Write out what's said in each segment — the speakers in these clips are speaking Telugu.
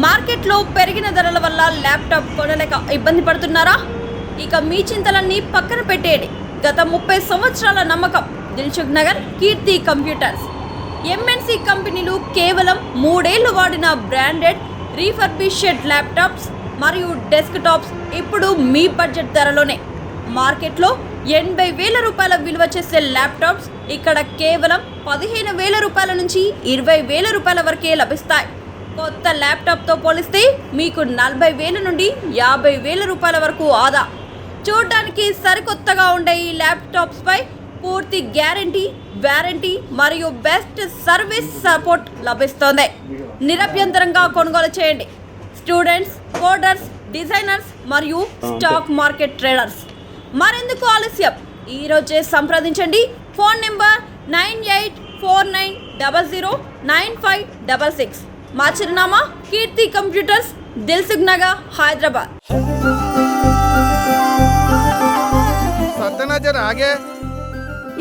మార్కెట్లో పెరిగిన ధరల వల్ల ల్యాప్టాప్ కొనలేక ఇబ్బంది పడుతున్నారా? ఇక మీ చింతలన్నీ పక్కన పెట్టేయండి. గత 30 సంవత్సరాల నమ్మకం దిల్సుఖ్ నగర్ కీర్తి కంప్యూటర్స్. ఎంఎన్సి కంపెనీలు కేవలం 3 ఏళ్లు వాడిన బ్రాండెడ్ రీఫర్బిష్డ్ ల్యాప్టాప్స్ మరియు డెస్క్టాప్స్ ఇప్పుడు మీ బడ్జెట్ ధరలోనే. మార్కెట్లో 80,000 రూపాయల విలువ చేసే ల్యాప్టాప్స్ ఇక్కడ కేవలం 15,000 రూపాయల నుంచి 20,000 రూపాయల వరకే లభిస్తాయి. కొత్త ల్యాప్టాప్తో పోలిస్తే మీకు 40,000 నుండి 50,000 రూపాయల వరకు ఆదా. చూడడానికి సరికొత్తగా ఉండే ఈ ల్యాప్టాప్స్పై పూర్తి గ్యారంటీ, వారంటీ మరియు బెస్ట్ సర్వీస్ సపోర్ట్ లభిస్తోంది. నిరభ్యంతరంగా కొనుగోలు చేయండి. స్టూడెంట్స్, కోడర్స్, డిజైనర్స్ మరియు స్టాక్ మార్కెట్ ట్రేడర్స్. మరెందుకు ఆలస్యం? ఈరోజే సంప్రదించండి. Phone number 9849009566. మా చిరునామా కీర్తి కంప్యూటర్స్, దిల్సుఖ్ నగర్, హైదరాబాద్. సత్యనాజర్ ఆగే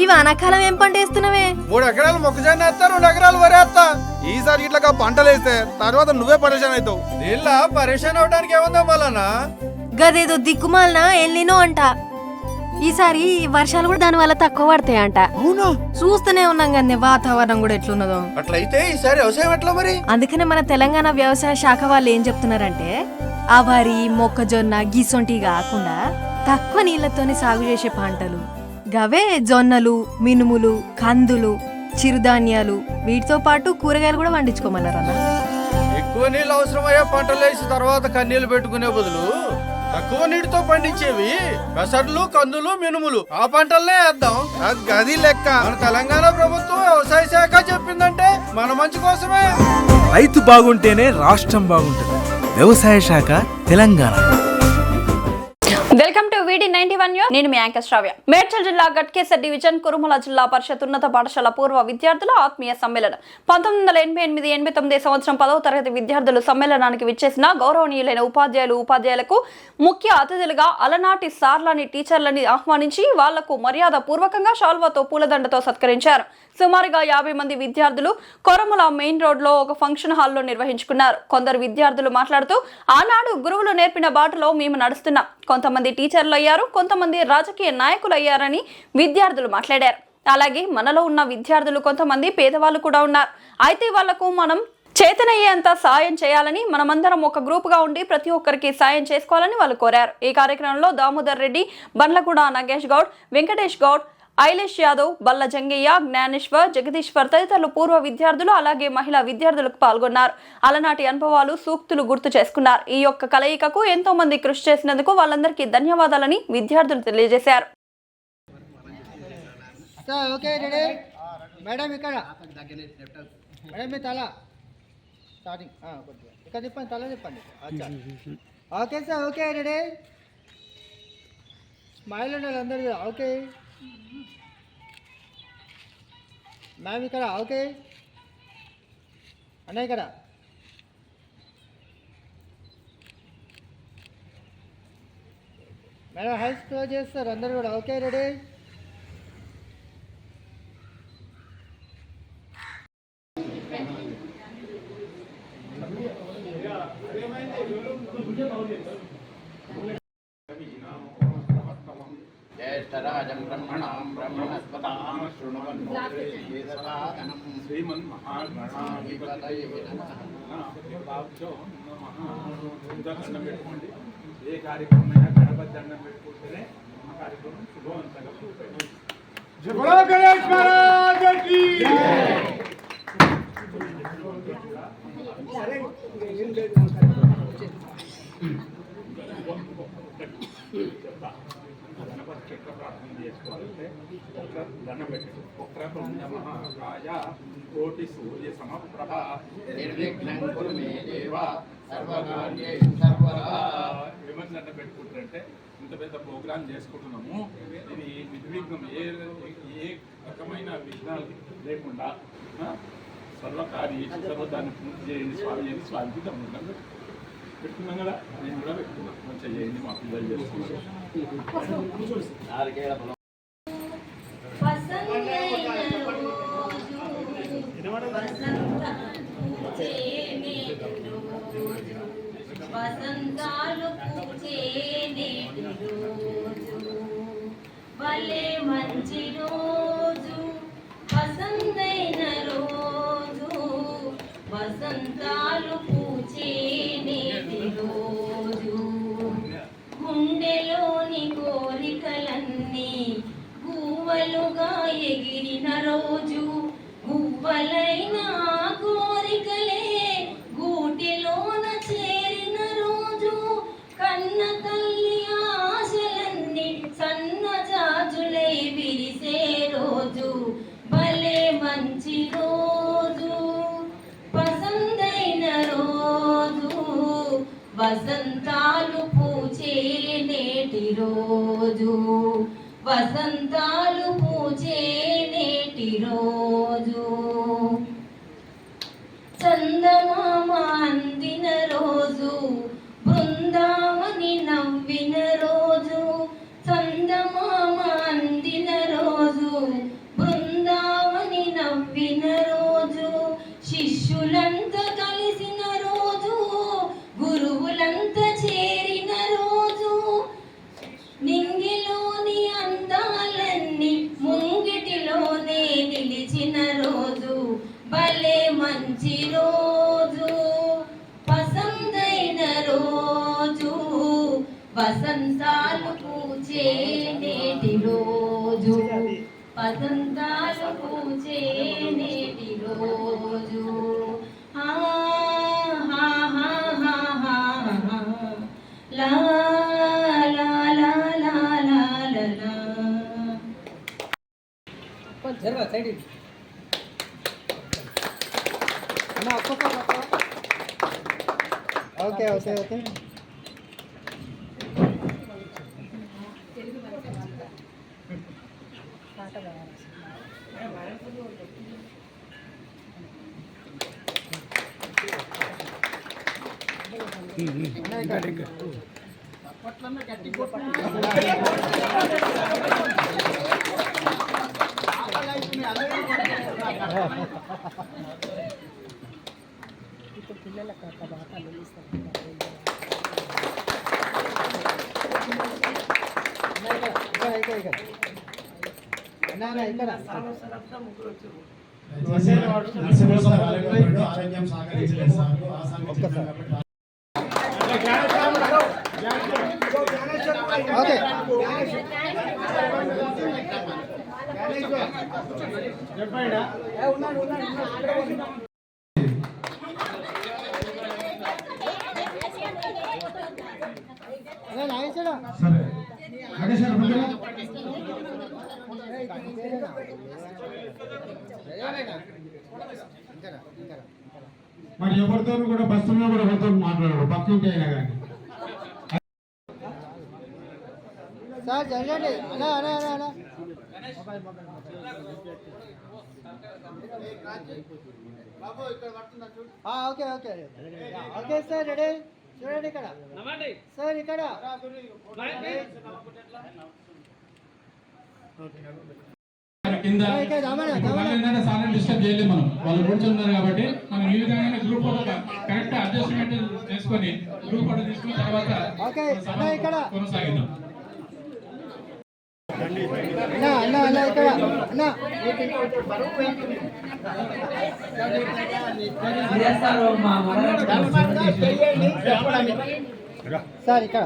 ఈ వానాకాలం ఏం పంట వేస్తున్నావే? 3 ఎకరాలు మొక్కజొన్న వేస్తా, 2 ఎకరాలు వరి వేస్తా. ఈసారి ఇట్లా పంటలు వేస్తే తర్వాత నువ్వే పరేషాన్ అవుతావు. నీళ్ళ పరేషాన్ అవడానికి ఏముందా మళ్ళా? గదేదో దిక్కుమాలన ఎల్లినో అంట. ఈసారి వర్షాలు కూడా దాని వల్ల తక్కువ పడతాయంట. చూస్తూనే ఉన్నాం కదా వాతావరణం కూడా ఎట్లున్నదో. అట్లయితే ఈసారి వ్యవసాయం ఎట్లా మరి? అందుకనే మన తెలంగాణ వ్యవసాయ శాఖ వాళ్ళు ఏం చెప్తున్నారంటే ఆ వరి, మొక్కజొన్న గిసొంటి కాకుండా తక్కువ నీళ్లతోనే సాగు చేసే పంటలు గవే జొన్నలు, మినుములు, కందులు, చిరుధాన్యాలు, వీటితో పాటు కూరగాయలు కూడా పండించుకోమన్నారన్న. ఎక్కువ నీళ్ళు అవసరమయ్యే పంటలు వేసి తర్వాత కన్నీళ్లు పెట్టుకునే బదులు తక్కువ నీటితో పండించేవి పెసర్లు, కందులు, మినుములు ఆ పంటలనే వేద్దాం. గది లెక్క. మన తెలంగాణ ప్రభుత్వం వ్యవసాయ శాఖ చెప్పిందంటే మన మంచి కోసమే. రైతు బాగుంటేనే రాష్ట్రం బాగుంటుంది. వ్యవసాయ శాఖ తెలంగాణ. వెల్కమ్ టు వీడి 91 న్యూస్. నేను మీ యాంకర్ శ్రావ్య. మేడ్చల్ జిల్లా గట్కేసర్ డివిజన్ కురుమల జిల్లా పరిషత్ ఉన్నత పాఠశాల పూర్వ విద్యార్థుల ఆత్మీయ సమ్మేళనం. 1988-89 సంవత్సరం 10వ తరగతి విద్యార్థులు సమ్మేళనానికి విచ్చేసిన గౌరవనీయులైన ఉపాధ్యాయులకు ముఖ్య అతిథులుగా అలనాటి సార్లని టీచర్లని ఆహ్వానించి వాళ్లకు మర్యాద పూర్వకంగా షాల్వాతో పూలదండతో సత్కరించారు. సుమారుగా 50 మంది విద్యార్థులు కొరమల మెయిన్ రోడ్ లో ఒక ఫంక్షన్ హాల్లో నిర్వహించుకున్నారు. కొందరు విద్యార్థులు మాట్లాడుతూ ఆనాడు గురువులు నేర్పిన బాటలో మేము నడుస్తున్నాం. కొంతమంది టీచర్లు అయ్యారు, కొంతమంది రాజకీయ నాయకులు అయ్యారని విద్యార్థులు మాట్లాడారు. అలాగే మనలో ఉన్న విద్యార్థులు కొంతమంది పేదవాళ్ళు కూడా ఉన్నారు. అయితే వాళ్లకు మనం చేతనయ్యేంత సాయం చేయాలని, మనమందరం ఒక గ్రూపుగా ఉండి ప్రతి ఒక్కరికి సాయం చేసుకోవాలని వాళ్ళు కోరారు. ఈ కార్యక్రమంలో దామోదర్ రెడ్డి, బండ్లగూడ నాగేష్ గౌడ్, వెంకటేష్ గౌడ్, ఐలేష్ యాదవ్, బల్ల జంగయ్య, జ్ఞానేశ్వర్, జగదీశ్వర్ తదితరులు పూర్వ విద్యార్థులు అలాగే మహిళా విద్యార్థులకు పాల్గొన్నారు. అలనాటి అనుభవాలు, సూక్తులు గుర్తు చేసుకున్నారు. ఈ యొక్క కలయికకు ఎంతో మంది కృషి చేసినందుకు వాళ్ళందరికీ ధన్యవాదాలని విద్యార్థులు తెలియజేశారు. మ్యామ్ ఇక్కడ ఓకే అన్న ఇక్కడ మేడం హైస్ క్లోజ్ చేస్తారు అందరు కూడా ఓకే రెడీ. జ్యేష్ఠరాజం బ్రహ్మణాం బ్రహ్మణస్పతాం శృణ్వన్నోదేశసాదనం శ్రీమన్మహాగణాధిపతయే నమః. దండం పెట్టుకోండి. ఏ కార్యక్రమమైనా గణపతి దండం పెట్టుకుంటేనే ఆ కార్యక్రమం శుభవంతంగా పూర్తయింది. జై గణేష్ మహారాజ్ కి గణపతి చెట్ల ప్రార్థన చేసుకోవాలంటే ఒక దండం పెట్టండి. వక్రతుండమహాకాయ కోటి సూర్య సమప్రభ నిర్విఘ్నం కురు మే దేవ సర్వకార్యేషు సర్వదా. ఏమని దండం పెట్టుకుంటారంటే ఇంత పెద్ద ప్రోగ్రాం చేసుకుంటున్నాము, ఇది నిర్విఘ్నం ఏ రకమైన విఘ్నాలు లేకుండా సర్వకార్యేషు సర్వదాన్ని పూర్తి చేయండి స్వామి అని స్వామికి దండం పెట్టుకున్నాం కదా. నేను కూడా పెట్టుకున్నాను. మంచిగా చేయండి, మా పిల్లలు చేసుకుంటాం. వసంతాలు పూచే నేటి రోజు భలే మంచి రోజు వసంతైన రోజు వసంతాలు పూచే నేటి రోజు గుండెలోని కోరికలన్నీ గువ్వలుగా ఎగిరిన రోజు గువ్వలైన కోరికలే గూటిలోన చేరిన రోజు కన్న తల్లి ఆశలన్నీ సన్నజాజులై విరిసే రోజు భలే మంచి రోజు పసందైన రోజు వసంతాలు పూచే నేటి రోజు వసంతాలు పూచే నేటి రోజు చందమామ అందిన రోజు బృందావని నవ్విన రోజు చందమామ అందిన రోజు బృందావని నవ్విన రోజు శిష్యులంతా కలిసిన రోజు గురువులంతా చేరిన రోజు నింగిలోని అందాలన్నీ ముంగిటిలోనే నిలిచిన రోజు భలే మంచి రోజు పసందైన రోజు వసంతాలు పూచే నేటి రోజు వసంతాలు పూచే నేటి రోజు హా హా హా హా హా హా. లా లా లా లా లా లా లా. ఓకే ఓకే ఓకే ఆరోగ్యం సహకరించలేదు సార్ ఓకే సరే నాగేశ్వర మరి ఎవరితో కూడా బస్సులో కూడా ఎవరితో మాట్లాడరు పక్కింటి అయినా కానీ సార్ జరగండి అలా అలా అలా అలా okay okay okay sir ready చూడండి ఇక్కడ సార్ ఇక్కడ కింద సార్ డిస్టర్బ్ చేయలేదు మనం వాళ్ళు కూర్చున్నారు కాబట్టి మనం ఈ విధంగా గ్రూప్ ఫోటో కరెక్ట్ అడ్జస్ట్మెంట్ చేసుకొని గ్రూప్ ఫోటో తీసుకున్న తర్వాత ఇక్కడ కొనసాగిద్దాం. అన్న అన్న ఇక్కడ అన్న సార్ ఇక్కడ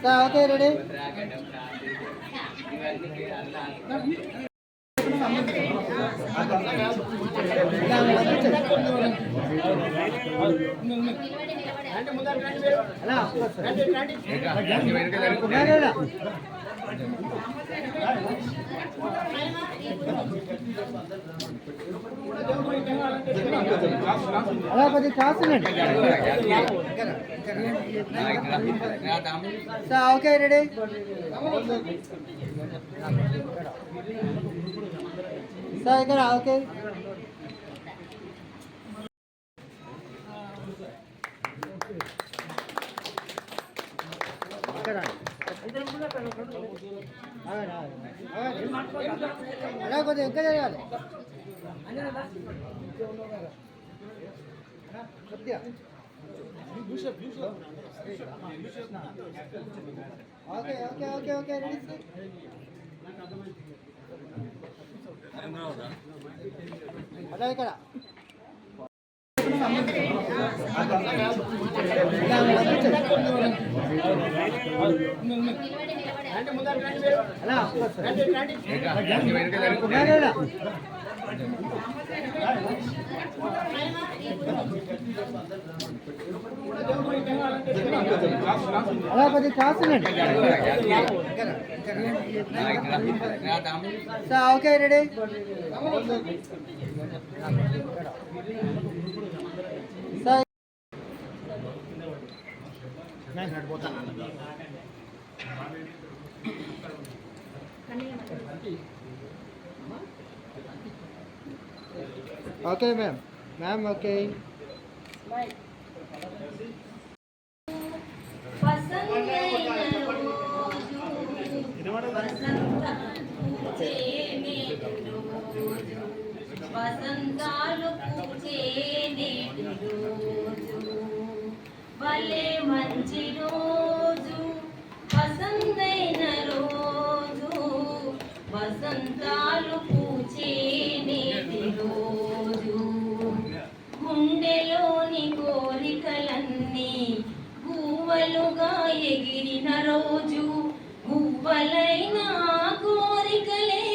సార్ ఓకే రెడీ అలా కొద్దిగా కాస్తుందండి సార్ ఓకే రెడీ సార్ ఇక్కడ ఓకే అలా కొద్దిగా ఇంకా జరగాలి కొద్దిగా okay okay okay okay ready అలా ఇక్కడ అలా కొద్దిగా కాస్తుందండి sir okay ready sir okay ma'am okay వసంతాలు పూచే నేటి రోజు భలే మంచి రోజు వసంతైన రోజు వసంతాలు పూచే నేటి రోజు గుండెలోని కోరికలన్నీ గువ్వలుగా ఎగిరిన రోజు గువ్వలైన కోరికలే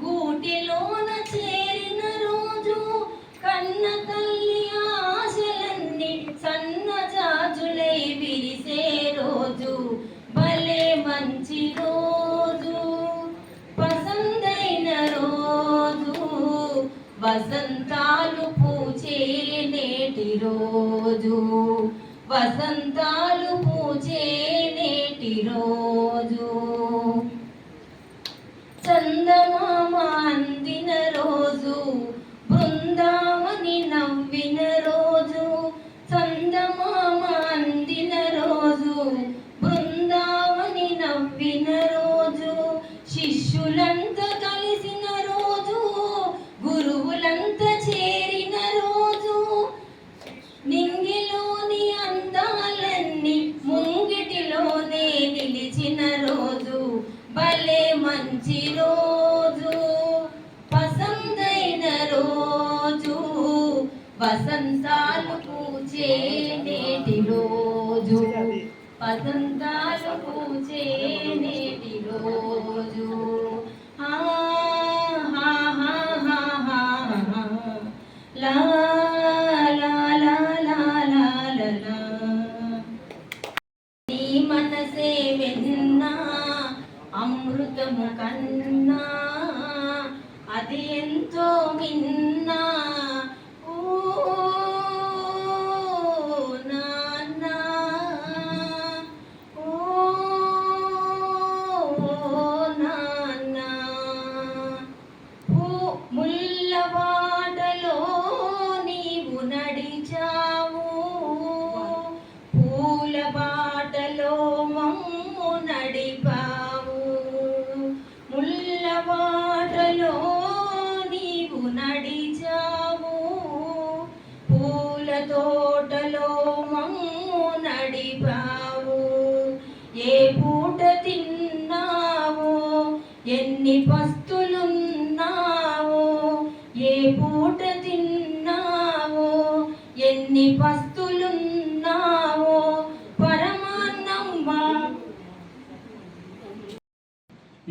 గూటిలోన చేరిన రోజు కన్న తల్లి ఆశలన్నీ సన్నజాజులై విరిసే రోజు భలే మంచి రోజు పసందైన రోజు వసంతాలు పూచే నేటి రోజు వసంతాలు పూచే నేటి రోజు చందమామ అందిన రోజు బృందావని నవ్విన రోజు చందమామ అందిన రోజు బృందావని నవ్విన రోజు శిష్యులంతా కలిసిన రోజు గురువులంతా చేరిన రోజు నింగిలోని అందాలన్నీ ముంగిటిలోనే నిలిచిన రోజు భలే మంచి రోజు పసందైన రోజు వసంతాలు పూచే నేటి రోజు వసంతాలు పూచే నేటి రోజు హా హా హా హా హా హా లా లా లా లా లా లా లా నీ మనసే విన్నా అమృతము కన్నా అది ఎంతో మిన్నా ఓ నాన్నా ఓ నాన్నా ముల్లవాడలో నీవు నడిచావు పూల బాటలో మమ్ము నడిపావు ముల్లవాడలో నీవు నడిచావు పూల తోటలో మమ్ము నడిపావు ఏ పూట తిన్నావో ఎన్ని పస్తులున్నావో ఏ పూట తిన్నావో ఎన్ని పస్తులున్నావో పరమాన్నమ్మా.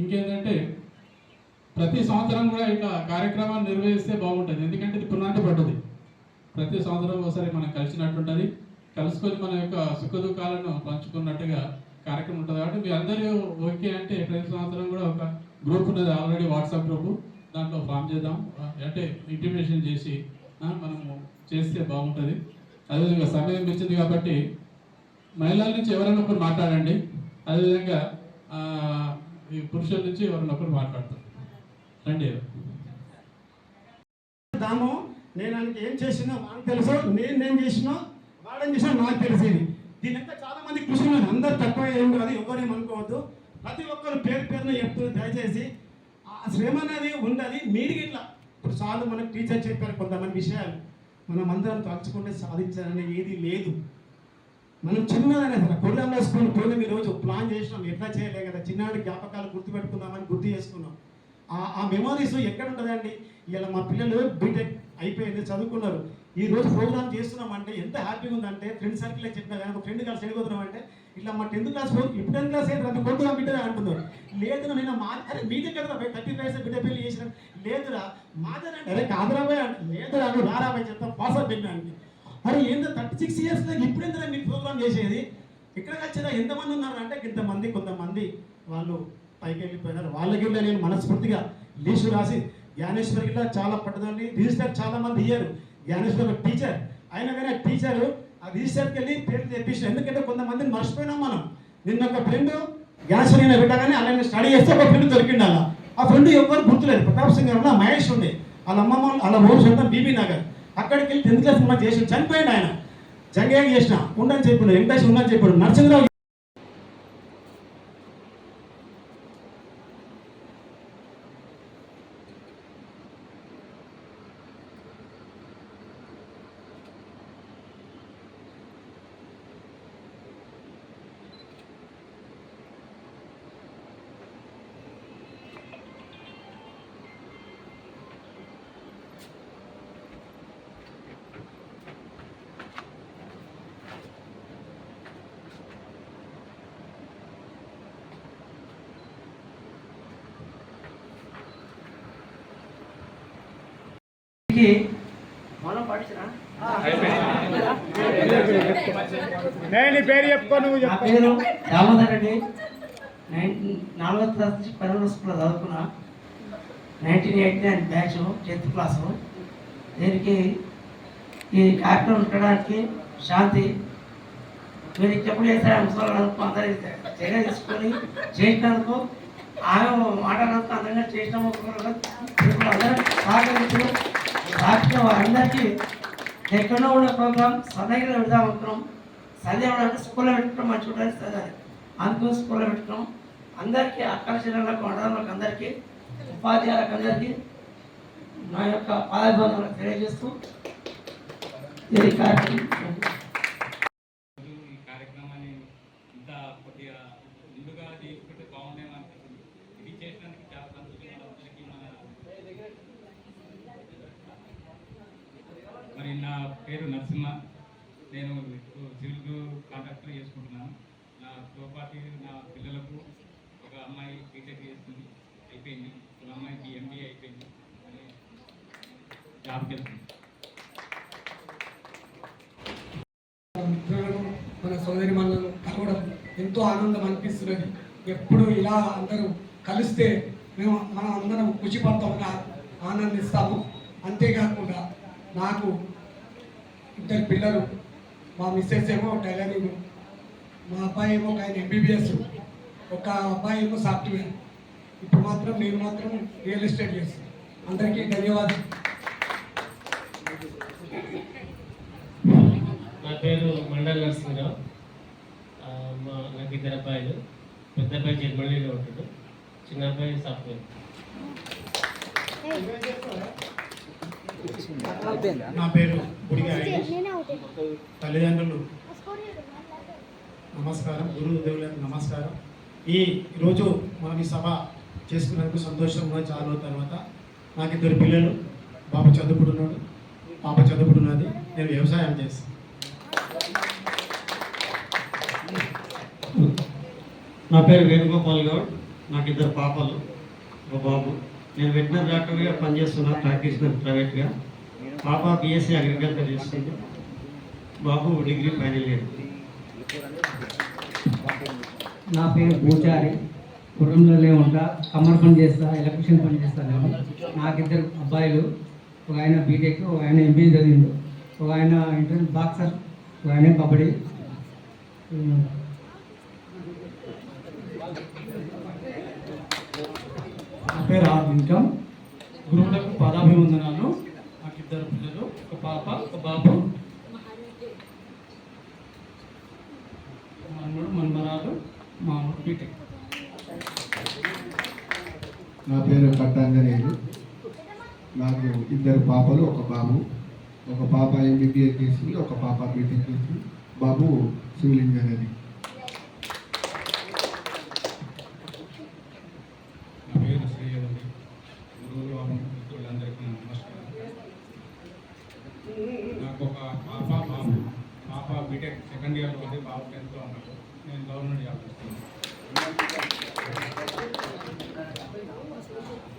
ఇంకేంటంటే ప్రతి సంవత్సరం కూడా ఇట్లా కార్యక్రమాన్ని నిర్వహిస్తే బాగుంటుంది. ఎందుకంటే ఇది పునాది పడ్డది. ప్రతి సంవత్సరం ఒకసారి మనం కలిసినట్టుంటుంది. కలుసుకొని మన యొక్క సుఖ దుఃఖాలను పంచుకున్నట్టుగా కార్యక్రమం ఉంటుంది. కాబట్టి మీ అందరూ ఓకే అంటే ప్రతి సంవత్సరం కూడా ఒక గ్రూప్ ఉన్నది, ఆల్రెడీ వాట్సాప్ గ్రూపు, దాంట్లో ఫామ్ చేద్దాం. అంటే ఇంటిమేషన్ చేసి మనము చేస్తే బాగుంటుంది. అదేవిధంగా సమయం ఇచ్చింది కాబట్టి మహిళల నుంచి ఎవరైనా ఒకరు మాట్లాడండి. అదేవిధంగా ఈ పురుషుల నుంచి ఎవరైనా ఒకరు మాట్లాడతారు. రండి. దాము నేను ఆయనకి ఏం చేసినా వాళ్ళకి తెలుసు, నేను చేసినా వాడేం చేసినా నాకు తెలిసేది. దీని అంతా చాలా మంది కృషి అందరు తక్కువ ఏం కాదు, ఎవరేం అనుకోవద్దు. ప్రతి ఒక్కరు పేరు పేరున చెప్తూ దయచేసి ఆ శ్రమ అనేది ఉండదు. మీరు ఇట్లా ఇప్పుడు చాలు మనకు టీచర్ చెప్పారు కొంతమంది విషయాలు, మనం అందరం తలుచుకుంటే సాధించాలని ఏది లేదు. మనం చిన్నదనే అసలు కొల్లంలో స్కూల్ పోయిన రోజు ప్లాన్ చేసినాం, ఎట్లా చేయలే కదా, చిన్ననాటి జ్ఞాపకాలు గుర్తుపెట్టుకుందామని గుర్తు చేసుకున్నాం. ఆ మెమరీస్ ఎక్కడ ఉంటుందండి? ఇలా మా పిల్లలు బీటెక్ అయిపోయింది, చదువుకున్నారు, ఈ రోజు ప్రోగ్రామ్ చేస్తున్నాం అంటే ఎంత హ్యాపీగా ఉందంటే, ఫ్రెండ్ సర్కిల్ చెప్పినా కానీ ఒక ఫ్రెండ్ కలిసి వెళ్ళిపోతున్నాం అంటే, ఇట్లా మా 10th క్లాస్ ఇప్పుడు 10th క్లాస్ అయితే అది కొడుకు బిడ్డ అంటున్నారు. లేదురా నేను అరే మీదే కదా 35 బిడ్డ పెళ్లి చేసిన, లేదురా మాదే అరే కాదురాబాయ్ అంటే, లేదురా నువ్వు రారాబాయ్ చెప్తా పాస్ అయిపోయినా అంటే, అరే ఏంటో 36 years ఇప్పుడు ఎంత మీరు ప్రోగ్రామ్ చేసేది, ఇక్కడ వచ్చేదా ఎంతమంది ఉన్నారు అంటే ఇంతమంది. కొంతమంది వాళ్ళు పైకి వెళ్ళిపోయినారు, వాళ్ళకి నేను మనస్ఫూర్తిగా లీస్టు రాసి జ్ఞానేశ్వరి గిట్లా చాలా పట్టుదండి, రిజిస్టర్ చాలా మంది ఇయ్యారు. జ్ఞానేశ్వరి ఒక టీచర్ అయినా కానీ ఆ టీచరు ఆ రిజిస్టర్కి వెళ్ళి పేరు తెప్పించారు. ఎందుకంటే కొంతమందిని మర్చిపోయినాం మనం. నిన్న ఒక ఫ్రెండ్ జ్ఞానేశ్వరి పెట్టగానే అలానే స్టడీ చేస్తే ఒక ఫ్రెండ్ దొరికింది. అలా ఆ ఫ్రెండ్ ఎవరు గుర్తులేదు. ప్రతాప్ సింగ్ గారు మహేష్ ఉండే, వాళ్ళ అమ్మమ్మ వాళ్ళ ఊరు సొంతం బీబీ నగర్. అక్కడికి వెళ్ళి 10th క్లాస్ మనం చేసి చనిపోయాడు ఆయన. జంగయ్య చేసిన ఉండని చెప్పాడు, వెంకటేష్ ఉండని చెప్పాడు, నరసింహరావు పేరు చెప్పుకో, నువ్వు నా పేరు దామోదర్ రెడ్డి. 4వ క్లాస్ నుంచి 12వ స్కూల్లో చదువుకున్నా. 1989 బ్యాచ్ 10th క్లాసు. దీనికి ఈ కార్యక్రమం పెట్టడానికి శాంతి మీరు ఎప్పుడు చేస్తారా ముసలినందుకు అందరి చర్య తీసుకొని చేసినందుకు, ఆమె మాట్లాడినందుకు అందరిగా చేసినాము. అందరూ సహకరించు రాష్ట్రం వారందరికీ ఎక్కడో ఉన్న ప్రోగ్రామ్ సన్నగిలో పెడదాం అనుకున్నాం. సందేహం అంటే స్కూల్లో పెట్టుకున్నాం, మంచి ఉంటుంది అందుకు స్కూల్లో పెట్టుకున్నాం. అందరికీ అక్కల జిల్లాలకు మండలాలకు అందరికీ ఉపాధ్యాయులకు అందరికీ నా యొక్క పాదాభివందనలు తెలియజేస్తూ ఈ కార్యక్రమాన్ని ఇంత కొద్దిగా ముందుగా చేసుకుంటే బాగుండేమో అనిపిస్తుంది. ఇది చేసినందుకు చాలా సంతోషం. అందరికీ మరి నా పేరు నరసింహ. నేను సివిల్ కాంట్రాక్టర్ చేసుకుంటున్నాను. నాతో పాటు నా పిల్లలకు ఒక అమ్మాయి బీటెక్ చేస్తుంది, అయిపోయింది. ఒక అమ్మాయికి MBA అయిపోయింది, జాబ్కి వెళ్తుంది. మన సోదరి మనలను కలవడం ఎంతో ఆనందం అనిపిస్తున్నది. ఎప్పుడు ఇలా అందరూ కలిస్తే మనం అందరం ఖుషి పడతామని ఆనందిస్తాము. అంతేకాకుండా నాకు 2 పిల్లలు, మా మిస్సెస్ ఏమో టైలరింగ్, మా అబ్బాయి ఏమో ఆయన MBBS, ఒక అబ్బాయి ఏమో సాఫ్ట్వేర్. ఇప్పుడు మాత్రం నేను మాత్రం రియల్ ఎస్టేట్ చేస్తాను. అందరికీ ధన్యవాదాలు. నా పేరు మండల్ నరసింహరావు. నాకు 2 అబ్బాయిలు. పెద్ద అబ్బాయి జర్మనీలో ఉంటాడు, చిన్న అబ్బాయి సాఫ్ట్వేర్. నా పేరు బుడిగారి. తల్లిదండ్రులు నమస్కారం, గురుదేవులకు నమస్కారం. ఈరోజు మనం ఈ సభ చేసుకున్నందుకు సంతోషంగా చాలా రోజుల తర్వాత. నాకు 2 పిల్లలు, బాబు చదువుకుంటున్నాడు, పాప చదువుకుంటున్నది. నేను వ్యవసాయం చేస్తాను. నా పేరు వేణుగోపాల్ గౌడ్. నాకు 2 పాపలు, ఒక బాబు. నేను వెటనరీ డాక్టర్గా పనిచేస్తున్నా, ప్రాక్టీషనర్ ప్రైవేట్గా. పాప BSc అగ్రికల్చర్ చేస్తుంది, బాబు డిగ్రీ ఫైనల్ ఇయర్. నా పేరు పూజారి. కుటుంబంలో ఉంటా, కమ్మర్ పని చేస్తా, ఎలక్ట్రిషియన్ పని చేస్తాను. నాకు 2 అబ్బాయిలు, ఒక ఆయన బీటెక్, ఒక ఆయన MBA చదివిండు, ఒక ఆయన ఇంటర్ బాక్సర్, ఒక ఆయన కబడ్డీ. నా పేరు ఇన్కమ్. గురువులకు పాదాభివందనాలు. నాకు 2 పిల్లలు, ఒక పాప, ఒక బాబు. మనవడు మన్మరాలు, మా బీటెక్. నా పేరు కట్ట దత్తాంజనేయులు. నాకు 2 పాపలు, 1 బాబు. ఒక పాప ఎంబీబీఎస్ చేసింది, ఒక పాప బీటెక్ చేసింది, బాబు సివిల్ ఇంజనీరింగ్. నా పేరు శ్రీయదండి. గురువులు మిత్రులందరికీ నమస్కారం. నాకు ఒక పాప బాబు. పాప బీటెక్ సెకండ్ ఇయర్లో ఉంది, బాబు 10th ఉన్నాడు. నేను గవర్నమెంట్ జాబ్ చేస్తున్నాను.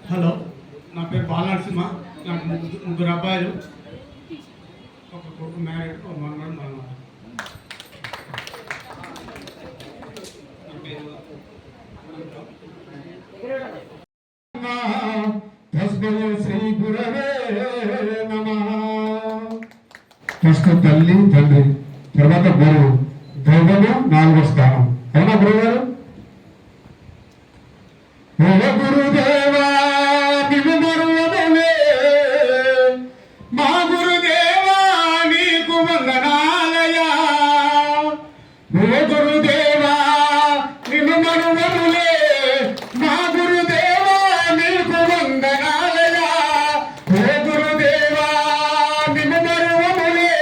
హలో, నా పేరు బాలనరసింహ. నాకు 3 అబ్బాయిలు, ఒక కొడుకు మ్యారేడ్, ఒక మనవడు మనవడు. శ్రీ గురవే నమః. ఫస్ట్ తల్లి తండ్రి, తర్వాత గురువు, దైవము 4వ స్థానం. అవునా గురువు గారు? గురుదేవా నిన్ను మరువములే, మా గురుదేవా నీకు వందనాలయా. ఓ గురుదేవా నిన్ను మరువములే, మా గురుదేవా నీకు వందనాలయా. ఓ గురుదేవా నిన్ను మరువములే,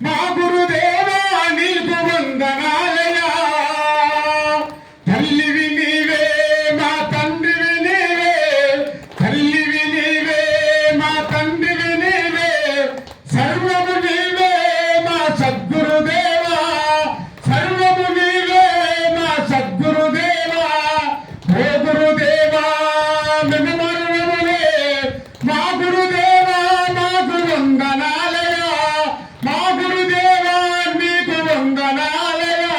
మా గురుదేవా నీకు వందనాలయా. తల్లివి నీవే, మా తండ్రివి నీవే, తల్లివి నీవే, మా తండ్రివి నీవే, సర్వము నీవే మా సద్గురుదేవా, సర్వము నీవే మా సద్గురుదేవా. ఓ గురుదేవా నిన్ను మరువములే, మా గురుదేవా నాకు వందనాలయా. మా గురుదేవా నీకు వందనాలయా.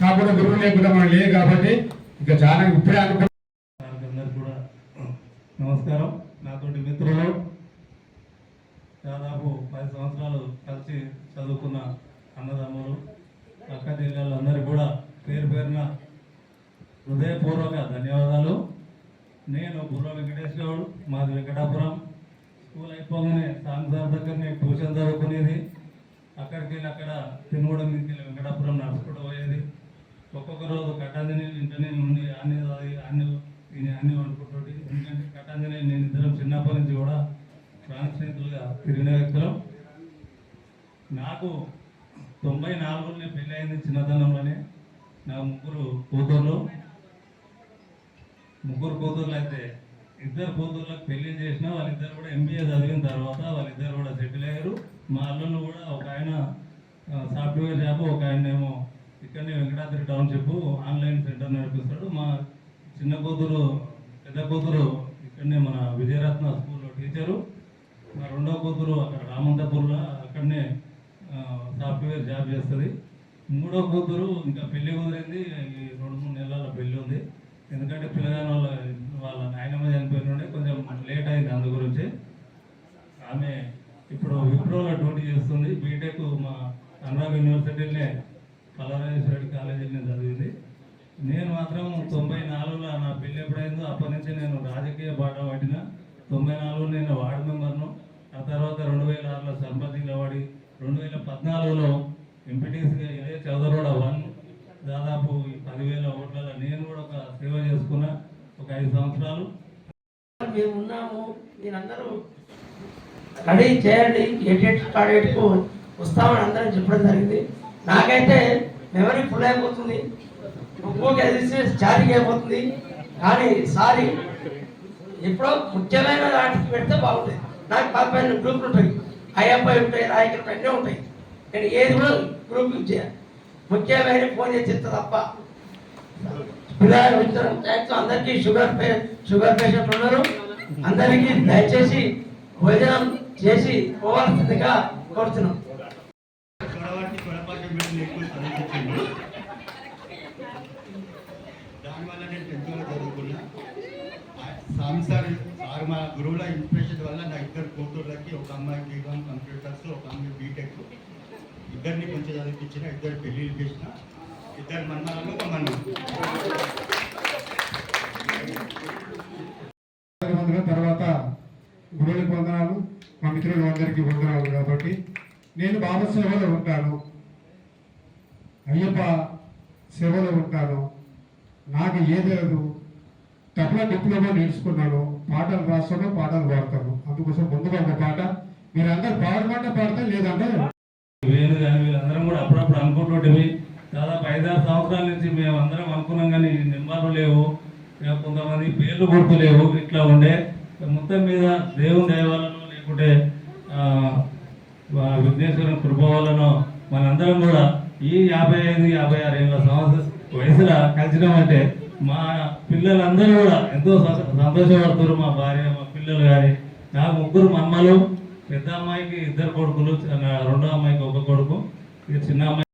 కాబట్టి గురువు లేకుండా మనం లేదు కాబట్టి ఇక చాలా ఇప్పుడే అందరికీ కూడా నమస్కారం. నాతోటి మిత్రులు దాదాపు 10 సంవత్సరాలు కలిసి చదువుకున్న అన్నదమ్ములు, అక్క చెల్లెళ్ళు అందరికీ కూడా పేరు పేరున హృదయపూర్వక ధన్యవాదాలు. నేను బుర్ర వెంకటేష్ గౌడ్, మాది వెంకటాపురం. స్కూల్ అయిపోగానే సాంసార్ దగ్గరనే ట్యూషన్ చదువుకునేది. అక్కడికి వెళ్ళి అక్కడ తినుగూడ మీదకి వెళ్ళి వెంకటాపురం నడుచుకుంటూ పోయేది. ఒక్కొక్క రోజు కట్టాంజనేయులు ఇంటనే ఉండి అన్ని వండుకుంటుంది. ఎందుకంటే కట్టాంజనేయులు నేను ఇద్దరం చిన్నప్పటి నుంచి కూడా ప్రాణ స్నేహితులుగా తిరిగిన వ్యక్తులం. నాకు 94లోనే పెళ్ళి అయింది. చిన్నతనంలోనే నా 3 కూతుర్లు. 3 కూతుర్లు అయితే 2 కూతుర్లకు పెళ్లి చేసిన వాళ్ళిద్దరు కూడా MBA చదివిన తర్వాత వాళ్ళిద్దరు కూడా సెటిల్ అయ్యారు. మా అల్లుళ్ళు కూడా ఒక ఆయన సాఫ్ట్వేర్ జాబ్, ఒక ఆయన ఏమో ఇక్కడనే వెంకటాద్రి టౌన్షిప్ ఆన్లైన్ సెంటర్ నడిపిస్తాడు. మా చిన్న కూతురు, పెద్ద కూతురు ఇక్కడనే మన విజయరత్న స్కూల్లో టీచరు. మా 2వ కూతురు అక్కడ రామంతపూర్లో అక్కడనే సాఫ్ట్వేర్ జాబ్ చేస్తుంది. 3వ కూతురు ఇంకా పెళ్లి కుదిరింది. ఈ 2-3 నెలల పెళ్లి ఉంది. ఎందుకంటే పిల్లగాని వాళ్ళ నాయనమ్మ చనిపోయిన కొంచెం లేట్ అయింది. అందు గురించి ఆమె ఇప్పుడు విప్రోలో డ్యూటీ చేస్తుంది. బీటెక్ మా అనురాగ్ యూనివర్సిటీలోనే కళారాజేశ్వరి కాలేజీని చదివింది. నేను మాత్రం 94లో నా పెళ్ళి ఎప్పుడైందో అప్పటి నుంచి నేను రాజకీయ బాట పట్టిన. 94లో నేను వార్డు మెంబర్ను. ఆ తర్వాత 2006లో సర్పంచ్గా వాడి 2014లో ఎంపీటీసీగా ఇదే చౌదరోడ 1 దాదాపు 10,000 ఓట్లలో నేను కూడా ఒక సేవ చేసుకున్నా. ఒక 5 సంవత్సరాలు మేము ఉన్నాము. మీరందరూ రెడీ చేయండి, ఎడిట్ స్టార్ట్కు వస్తామని అందరం చెప్పడం జరిగింది. నాకైతే మెమరీ ఫుల్ అయిపోతుంది, బుక్ ఎదిరిస్తే చార్జింగ్ అయిపోతుంది. కానీ సారీ ఎప్పుడో ముఖ్యమైన వాటికి పెడితే బాగుంటుంది. నాకు 15 గ్రూపులు ఉంటాయి, ఐఎఫ్ఐ ఉంటాయి, రాయకులు అన్నీ ఉంటాయి. నేను ఏది కూడా గ్రూప్ యూజ్ చేయాలి. ముఖ్యమైన ఫోన్ చేసి చెప్తా తప్ప. పిల్లలు వచ్చిన థ్యాంక్స్. అందరికీ షుగర్ పేషెంట్లు ఉన్నారు. అందరికీ దయచేసి భోజనం చేసి పోవాల్సిందిగా కోరుతున్నాం. దానివల్ల నేను 10th వరకు చదువుకున్నా. సార్ మా గురువుల ఇన్స్పిరేషన్ వల్ల నా 2 కూతుర్లకి, ఒక అమ్మాయికి కంప్యూటర్స్, ఒక అమ్మాయి బీటెక్, ఇద్దరిని కొంచెం చదివించిన. 2 పెళ్ళిళ్ళు చేసిన, 2 మన్మరాలు, ఒక మన్మడు. తర్వాత గురువులకు వందనాలు, మా మిత్రులు అందరికీ వందనాలు. కాబట్టి నేను బాబా సేవలో ఉంటాను, అయ్యప్ప సేవలో ఉంటాను. నాకు ఏదేదు తప్ప డిప్లొమా నేర్చుకున్నాను. పాటలు రాస్తాను, పాటలు పాడతాను. అందుకోసం ముందుగా ఒక పాట మీరందరూ పాడమంటే పాడతారు, లేదంటే వేరు. కానీ వీళ్ళందరం కూడా అప్పుడప్పుడు అనుకుంటుంటే దాదాపు 5-6 సంవత్సరాల నుంచి మేము అందరం అనుకున్నాం, కానీ నెంబర్లు లేవు, కొంతమంది పేర్లు గుర్తు లేవు, ఇట్లా ఉండే. మొత్తం మీద దేవుని దయ వలనో లేకుంటే విఘ్నేశ్వరం కృప వలనో మనందరం కూడా ఈ 55-56 ఏళ్ళ వయసులో కలిసినామంటే మా పిల్లలందరూ కూడా ఎంతో సంతోషపడుతారు. మా భార్య, మా పిల్లలు కానీ. నాకు 3 మమ్మలు, పెద్ద అమ్మాయికి 2 కొడుకులు, రెండో అమ్మాయికి 1 కొడుకు, ఇక చిన్న అమ్మాయి.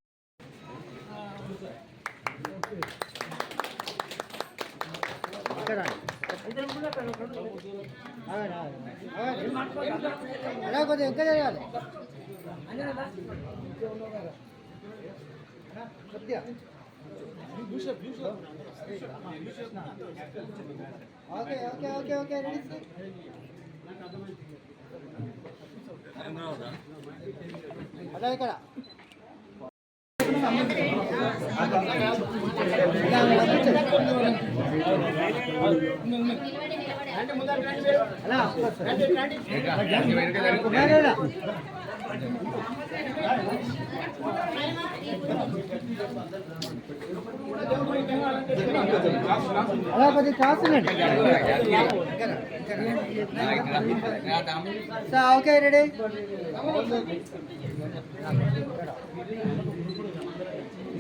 Okay ready.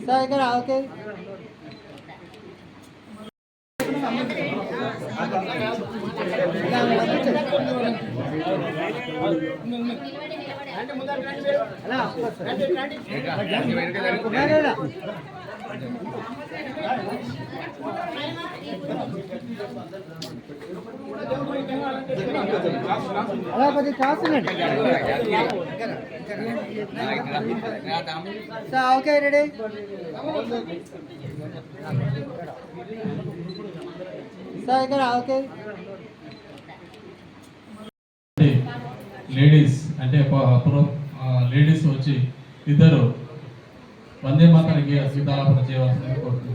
సార్ ఇక్కడ ఓకే. అలా కొద్దిగా కాస్తుందండి. Sir okay ready. సార్ ఇక్కడ ఓకే. లేడీస్ అంటే లేడీస్ వచ్చి 2 వందే మాతరకి సీతారాపణ చేయవలసింది కోరుతున్నాను.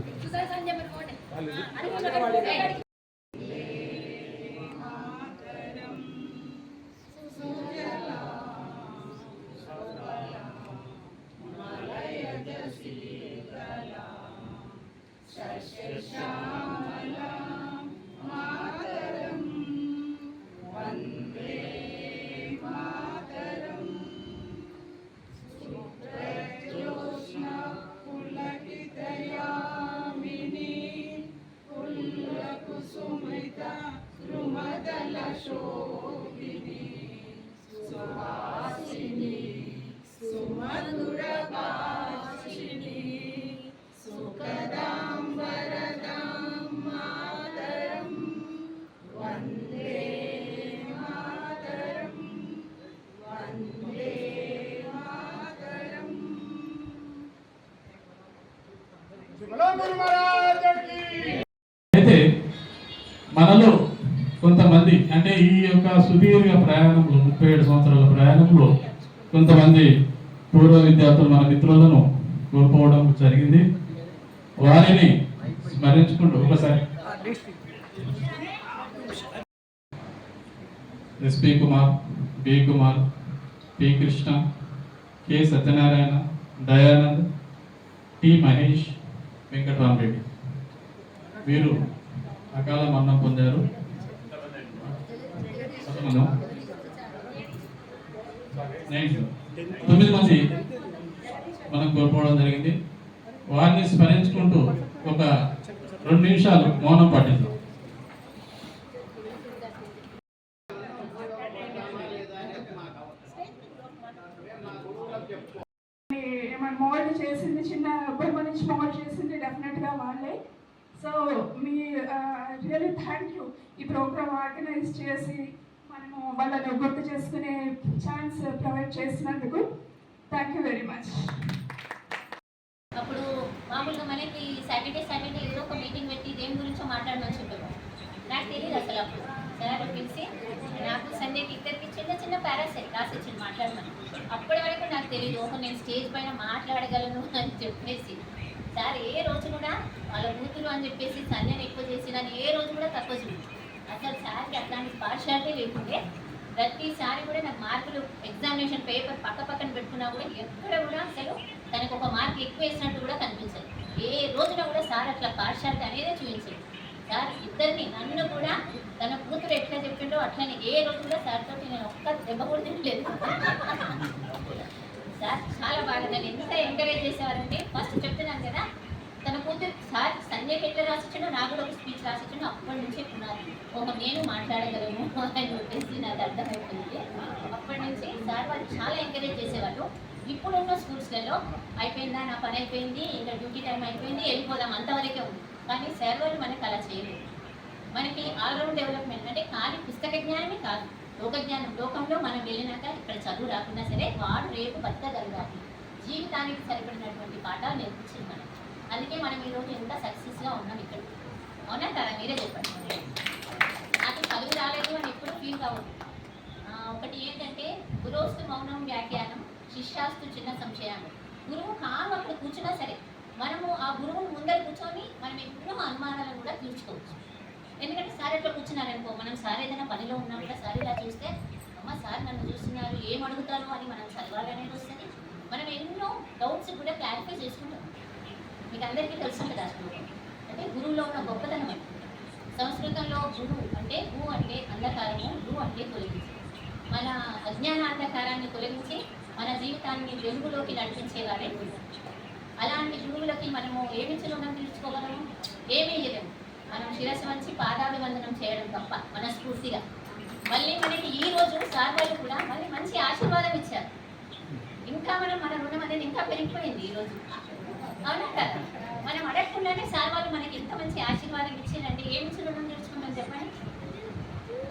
అయితే మనలో కొంతమంది అంటే ఈ యొక్క సుదీర్ఘ ప్రయాణంలో 37 సంవత్సరాల ప్రయాణంలో కొంతమంది పూర్వ విద్యార్థులు మన మిత్రులను కోల్పోవడం జరిగింది. వారిని స్మరించుకుంటూ ఒకసారి S P Kumar, B Kumar, P Krishna, K Satyanarayana, Dayanand, T Mahesh, Venkataramareddy వీరు అకాల మరణం పొందారు. 9 మంది మనం కోల్పోవడం జరిగింది. వారిని స్మరించుకుంటూ ఒక 2 నిమిషాలు మౌనం పాటిద్దాం. మోల్డ్ చేసింది చిన్న బొమ్మ నుంచి మోల్డ్ చేసింది డెఫినెట్గా వాళ్ళే. So me really thank you. ఈ ప్రోగ్రామ్ ఆర్గనైజ్ చేసి మనము వాళ్ళని గుర్తు చేసుకునే ఛాన్స్ ప్రొవైడ్ చేసినందుకు థ్యాంక్ యూ వెరీ మచ్. అప్పుడు మామూలుగా మనకి సాటర్డే ఏదో ఒక మీటింగ్ పెట్టి దేని గురించో మాట్లాడమని చెప్పారు. నాకు తెలియదు అసలు. అప్పుడు సార్ పిలిచి నాకు సండేకి ఇద్దరికి చిన్న పారాసైట్ రాసిచ్చింది మాట్లాడమని. అప్పటి వరకు నాకు తెలియదు ఓహో నేను స్టేజ్ పైన మాట్లాడగలను అని చెప్పేసి. సార్ ఏ రోజు కూడా వాళ్ళ కూతురు అని చెప్పేసి సంధ్యను ఎక్కువ చేసి నన్ను ఏ రోజు కూడా తక్కువ చూడు. అసలు సార్కి అట్లాంటి పార్షాలిటీ లేకుండే ప్రతిసారి కూడా నాకు మార్కులు ఎగ్జామినేషన్ పేపర్ పక్క పక్కన పెట్టుకున్నా కూడా ఎక్కడ కూడా అసలు తనకు ఒక మార్క్ ఎక్కువ వేసినట్టు కూడా కనిపించదు. ఏ రోజున కూడా సార్ అట్లా పార్షాలిటీ అనేది చూపించదు. సార్ ఇద్దరిని నన్ను కూడా తన కూతురు ఎట్లా చెప్పిండో అట్లనే ఏ రోజు కూడా సార్ తోటి నేను ఒక్క దెబ్బ కూడా తినలేదు. సార్ చాలా బాగా నన్ను ఎంత ఎంకరేజ్ చేసేవారంటే ఫస్ట్ చెప్తున్నాను కదా తన కూతురు సార్ సంజయ్కి ఎట్లా రాసిచ్చాడో నాకు కూడా ఒక స్పీచ్ రాసిచ్చాను. అప్పటి నుంచి ఒక నేను మాట్లాడగలను అని చెప్పేసి నాకు అర్థమైపోయింది. అప్పటి నుంచి సార్ వాళ్ళు చాలా ఎంకరేజ్ చేసేవాళ్ళు. ఇప్పుడున్న స్కూల్స్లలో అయిపోయిందా నా పని అయిపోయింది ఇంకా డ్యూటీ టైం అయిపోయింది వెళ్ళిపోదాం అంతవరకే ఉంది. కానీ సార్ వాళ్ళు మనకి అలా చేయలేదు. మనకి ఆల్రౌండ్ డెవలప్మెంట్ అంటే ఖాళీ పుస్తక జ్ఞానమే కాదు, లోకజ్ఞానం. లోకంలో మనం వెళ్ళినాక ఇక్కడ చదువు రాకున్నా సరే వాడు రేపు బతకగలగాలి, జీవితానికి సరిపడినటువంటి పాఠాలు నేర్పించింది మనం. అందుకే మనం ఈరోజు ఎంత సక్సెస్గా ఉన్నాం ఇక్కడ. అవునా కదా? మీరే చెప్పండి. నాకు చదువు రాలేదు అని ఎప్పుడు ఫీల్ కావద్దు. ఒకటి ఏంటంటే గురోస్తు మౌనం వ్యాఖ్యానం శిష్యాస్తు చిన్న సంశయాలు. గురువు కాము అక్కడ కూర్చున్నా సరే మనము ఆ గురువుని ముందర కూర్చొని మనం ఎన్నో అనుమానాలను కూడా తీర్చుకోవచ్చు. ఎందుకంటే సార్ ఎట్లా కూర్చున్నారనుకో, మనం సార్ ఏదైనా పనిలో ఉన్నా కూడా సార్ ఇలా చూస్తే అమ్మ సార్ నన్ను చూస్తున్నారు ఏం అడుగుతారు అని మనం చదవాలనేది వస్తుంది. మనం ఎన్నో డౌట్స్ కూడా క్లారిఫై చేసుకుంటాం. మీకు అందరికీ తెలుసు కదా అంటే గురువులో ఉన్న గొప్పతనం అంటే. సంస్కృతంలో గురువు అంటే గు అంటే అంధకారము, రు అంటే తొలగించి, మన అజ్ఞాన అంధకారాన్ని తొలగించి మన జీవితాన్ని వెలుగులోకి నడిపించేవాడే గురువు. అలాంటి గురువులకి మనము ఏమి రుణం తీర్చుకోగలము? ఏమీ ఇవ్వలేము. మనం శిరస్సు వంచి పాదాభివందనం చేయడం తప్ప మనస్ఫూర్తిగా. మళ్ళీ మనకి ఈ రోజు సార్ వాళ్ళు కూడా మళ్ళీ మంచి ఆశీర్వాదం ఇచ్చారు. ఇంకా మన రుణం అనేది ఇంకా పెరిగిపోయింది ఈరోజు. అవునా కదా? మనం అడగకుండానే సార్ వాళ్ళు మనకి ఎంత మంచి ఆశీర్వాదం ఇచ్చిందంటే ఏమి రుణం తీర్చుకుంటాం చెప్పండి.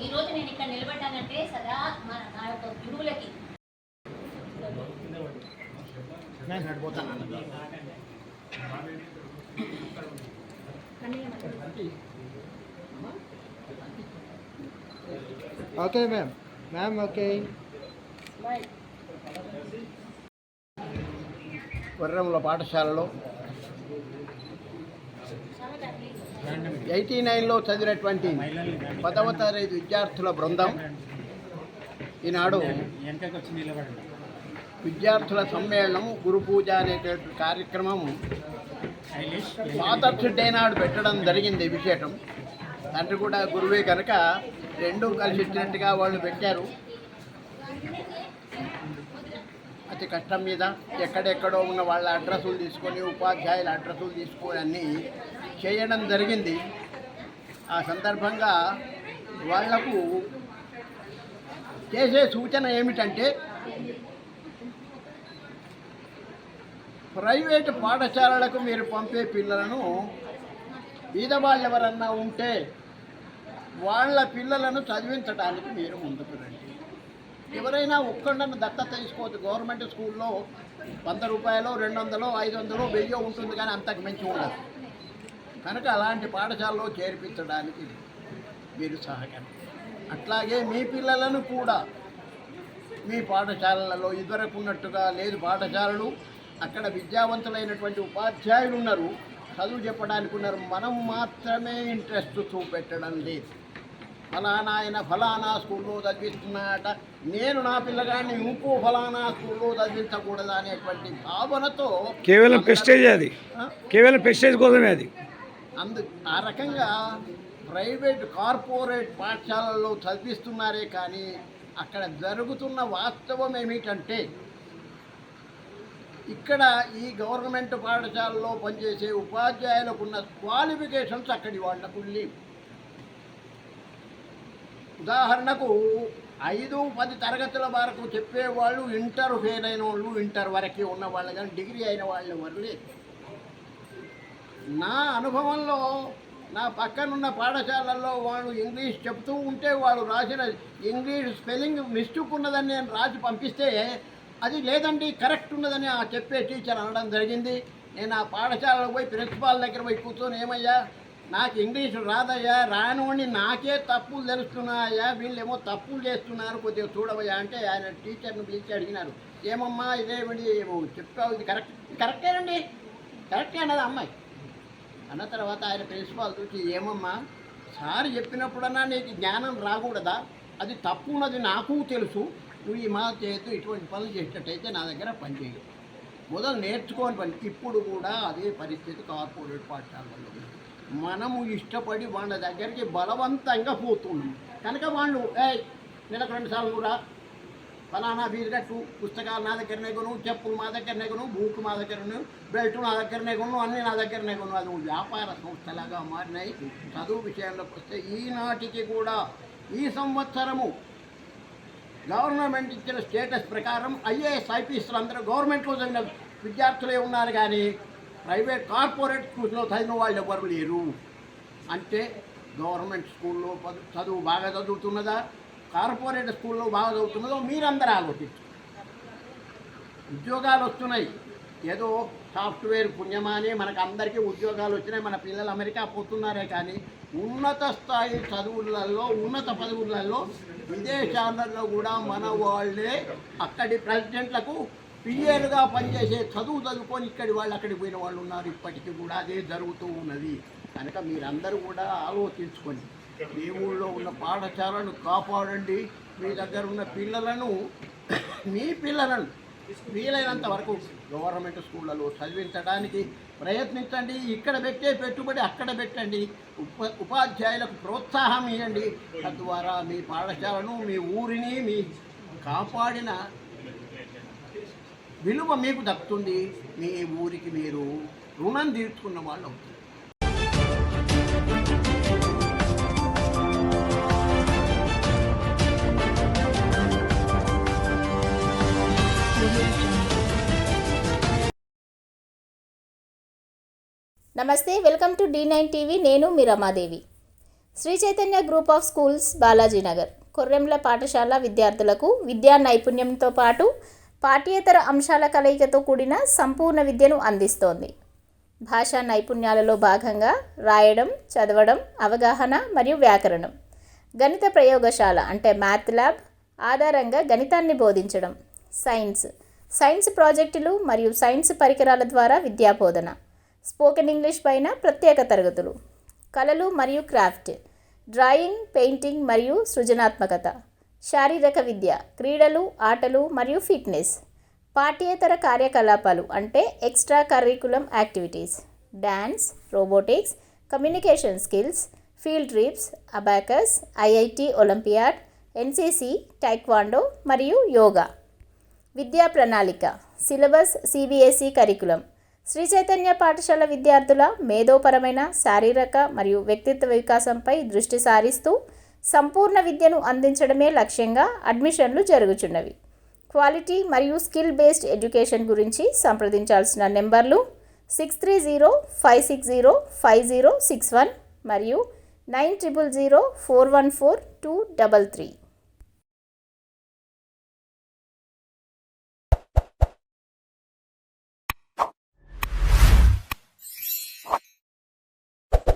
ఈరోజు నేను ఇక్కడ నిలబడ్డానంటే సదా నా యొక్క గురువులకి ఓకే మ్యామ్ ఓకే. వర్రంల పాఠశాలలో 89లో చదివినటువంటి 10వ తరగతి విద్యార్థుల బృందం ఈనాడు విద్యార్థుల సమ్మేళనం గురు పూజ అనేటువంటి కార్యక్రమం ఫాదర్స్ డే నాడు పెట్టడం జరిగింది. విశేషం తండ్రి కూడా గురువే కనుక రెండూ కలిసి ఇచ్చినట్టుగా వాళ్ళు పెట్టారు. అతి కష్టం మీద ఎక్కడెక్కడో ఉన్న వాళ్ళ అడ్రస్సులు తీసుకొని ఉపాధ్యాయుల అడ్రస్సులు తీసుకొని అన్నీ చేయడం జరిగింది. ఆ సందర్భంగా వాళ్లకు చేసే సూచన ఏమిటంటే ప్రైవేటు పాఠశాలలకు మీరు పంపే పిల్లలను బీదవాళ్ళు ఎవరన్నా ఉంటే వాళ్ళ పిల్లలను చదివించడానికి మీరు ముందుకు రండి. ఎవరైనా ఒక్కడನ್ನು దత్తత తీసుకోవచ్చు. గవర్నమెంట్ స్కూల్లో 100 రూపాయలు 200 500 1000 ఉంటుంది, కానీ అంతకు మించి ఉండదు. కనుక అలాంటి పాఠశాలలో చేర్పించడానికి మీరు సహకరించండి. అట్లాగే మీ పిల్లలను కూడా మీ పాఠశాలలలో ఇదివరకు ఉన్నట్టుగా లేదు పాఠశాలలు, అక్కడ విద్యావంతులైనటువంటి ఉపాధ్యాయులు ఉన్నారు, చదువు చెప్పడానికి ఉన్నారు. మనం మాత్రమే ఇంట్రెస్ట్ చూపెట్టడం లేదు. ఫలానా ఆయన ఫలానా స్కూల్లో చదివిస్తున్నాట, నేను నా పిల్లగాడిని ఇంకో ఫలానా స్కూల్లో చదివించకూడదు అనేటువంటి భావనతో కేవలం ప్రెస్టేజ్, అది కేవలం ప్రెస్టేజ్ కోసమే అది. ఆ రకంగా ప్రైవేట్ కార్పొరేట్ పాఠశాలల్లో చదివిస్తున్నారే కానీ అక్కడ జరుగుతున్న వాస్తవం ఏమిటంటే ఇక్కడ ఈ గవర్నమెంట్ పాఠశాలలో పనిచేసే ఉపాధ్యాయులకు ఉన్న క్వాలిఫికేషన్స్ అక్కడి వాళ్లకు లేవు. ఉదాహరణకు 5-10 తరగతుల వరకు చెప్పేవాళ్ళు ఇంటర్ ఫెయిల్ అయిన వాళ్ళు, ఇంటర్ వరకే ఉన్న వాళ్ళు, కానీ డిగ్రీ అయిన వాళ్ళు ఎవరు లేదు. నా అనుభవంలో నా పక్కనున్న పాఠశాలల్లో వాళ్ళు ఇంగ్లీష్ చెప్తూ ఉంటే వాళ్ళు రాసిన ఇంగ్లీష్ స్పెల్లింగ్ మిస్టేక్ ఉన్నదని నేను రాసి పంపిస్తే అది లేదండి కరెక్ట్ ఉన్నదని ఆ చెప్పే టీచర్ అనడం జరిగింది. నేను ఆ పాఠశాలలో పోయి ప్రిన్సిపాల్ దగ్గర పోయి కూర్చొని, ఏమయ్యా నాకు ఇంగ్లీష్ రాదయ్యా, రానివ్వండి, నాకే తప్పులు తెలుస్తున్నాయా, వీళ్ళేమో తప్పులు చేస్తున్నారు, కొద్దిగా చూడవయ్యా అంటే ఆయన టీచర్ని పిలిచి అడిగినారు, ఏమమ్మా ఇదేమిటి ఏమో చెప్తావు, ఇది కరెక్టేనండి కరెక్టే అన్నది అమ్మాయి. అన్న తర్వాత ఆయన ప్రిన్సిపాల్ చూసి, ఏమమ్మా సార్ చెప్పినప్పుడన్నా నీకు జ్ఞానం రాకూడదా? అది తప్పు ఉన్నది నాకు తెలుసు. నువ్వు ఈ మా చేతు ఇటువంటి పనులు చేసేటట్టయితే నా దగ్గర పనిచేయవు. మొదలు నేర్చుకోని పని. ఇప్పుడు కూడా అదే పరిస్థితి కార్పొరేట్ పాఠశాలలో. మనము ఇష్టపడి వాళ్ళ దగ్గరికి బలవంతంగా పోతున్నాం కనుక వాళ్ళు నెలకు 2 సార్లు రా, ఫలానా ఫీజు కట్టు, పుస్తకాలు నా దగ్గరనే కొను, చెప్పులు మా దగ్గరనే కొను, బూట్లు మా దగ్గరనే, బెల్ట్ నా దగ్గరనే కొను, అన్నీ నా దగ్గరనే కొను. అది వ్యాపార సంస్థలాగా మారినాయి. చదువు విషయంలోకి వస్తే ఈనాటికి కూడా ఈ సంవత్సరము గవర్నమెంట్ ఇచ్చిన స్టేటస్ ప్రకారం ఐఏఎస్ ఐపీఎస్లు అందరూ గవర్నమెంట్లో చదివిన విద్యార్థులే ఉన్నారు, కానీ ప్రైవేట్ కార్పొరేట్ స్కూల్స్లో చదివిన వాళ్ళు ఎవరు లేరు. అంటే గవర్నమెంట్ స్కూల్లో చదువు బాగా చదువుతున్నదా, కార్పొరేట్ స్కూల్లో బాగా చదువుతున్నదో మీరందరూ ఆలోచించు. ఉద్యోగాలు వస్తున్నాయి, ఏదో సాఫ్ట్వేర్ పుణ్యమాని మనకు అందరికీ ఉద్యోగాలు వచ్చినాయి, మన పిల్లలు అమెరికా పోతున్నారే, కానీ ఉన్నత స్థాయి చదువులలో ఉన్నత పదవులలో విదేశాలలో కూడా మన వాళ్ళే అక్కడి ప్రెసిడెంట్లకు పిఏలుగా పనిచేసే చదువుకొని ఇక్కడి వాళ్ళు అక్కడికి పోయిన వాళ్ళు ఉన్నారు. ఇప్పటికీ కూడా అదే జరుగుతూ ఉన్నది. కనుక మీరందరూ కూడా ఆలోచించుకొని మీ ఊళ్ళో ఉన్న పాఠశాలను కాపాడండి. మీ దగ్గర ఉన్న పిల్లలను మీ పిల్లలను వీలైనంత వరకు గవర్నమెంట్ స్కూళ్ళలో చదివించడానికి ప్రయత్నించండి. ఇక్కడ పెట్టే పెట్టుబడి అక్కడ పెట్టండి. ఉపాధ్యాయులకు ప్రోత్సాహం ఇవ్వండి. తద్వారా మీ పాఠశాలను మీ ఊరిని మీ కాపాడిన విలువ మీకు దక్కుతుంది. మీ ఊరికి మీరు రుణం తీర్చుకున్న వాళ్ళు అవుతుంది. నమస్తే, వెల్కమ్ టు D9 టీవీ. నేను మీ Ramadevi. Sri Chaitanya group of schools, Balajinagar, కొర్రెంల పాఠశాల విద్యార్థులకు విద్యా నైపుణ్యంతో పాటు పాఠ్యేతర అంశాల కలయికతో కూడిన సంపూర్ణ విద్యను అందిస్తోంది. భాషా నైపుణ్యాలలో భాగంగా రాయడం, చదవడం, అవగాహన మరియు వ్యాకరణం, గణిత ప్రయోగశాల అంటే మ్యాథ్ ల్యాబ్ ఆధారంగా గణితాన్ని బోధించడం, సైన్స్ ప్రాజెక్టులు మరియు సైన్స్ పరికరాల ద్వారా విద్యాబోధన, స్పోకెన్ ఇంగ్లీష్ పైన ప్రత్యేక తరగతులు, కళలు మరియు క్రాఫ్ట్, డ్రాయింగ్, పెయింటింగ్ మరియు సృజనాత్మకత, శారీరక విద్య, క్రీడలు, ఆటలు మరియు ఫిట్నెస్, పాఠ్యేతర కార్యకలాపాలు అంటే extra curriculum activities, dance, robotics, communication skills, field trips, abacus, IIT olympiad, NCC, taekwondo మరియు యోగా. విద్యా ప్రణాళిక, syllabus CBSE curriculum. Shri Chaitanya పాఠశాల విద్యార్థుల మేధోపరమైన, శారీరక మరియు వ్యక్తిత్వ వికాసంపై దృష్టి సారిస్తూ సంపూర్ణ విద్యను అందించడమే లక్ష్యంగా అడ్మిషన్లు జరుగుచున్నవి. క్వాలిటీ మరియు స్కిల్ బేస్డ్ ఎడ్యుకేషన్ గురించి సంప్రదించాల్సిన నెంబర్లు 6305605061 మరియు 9000414233.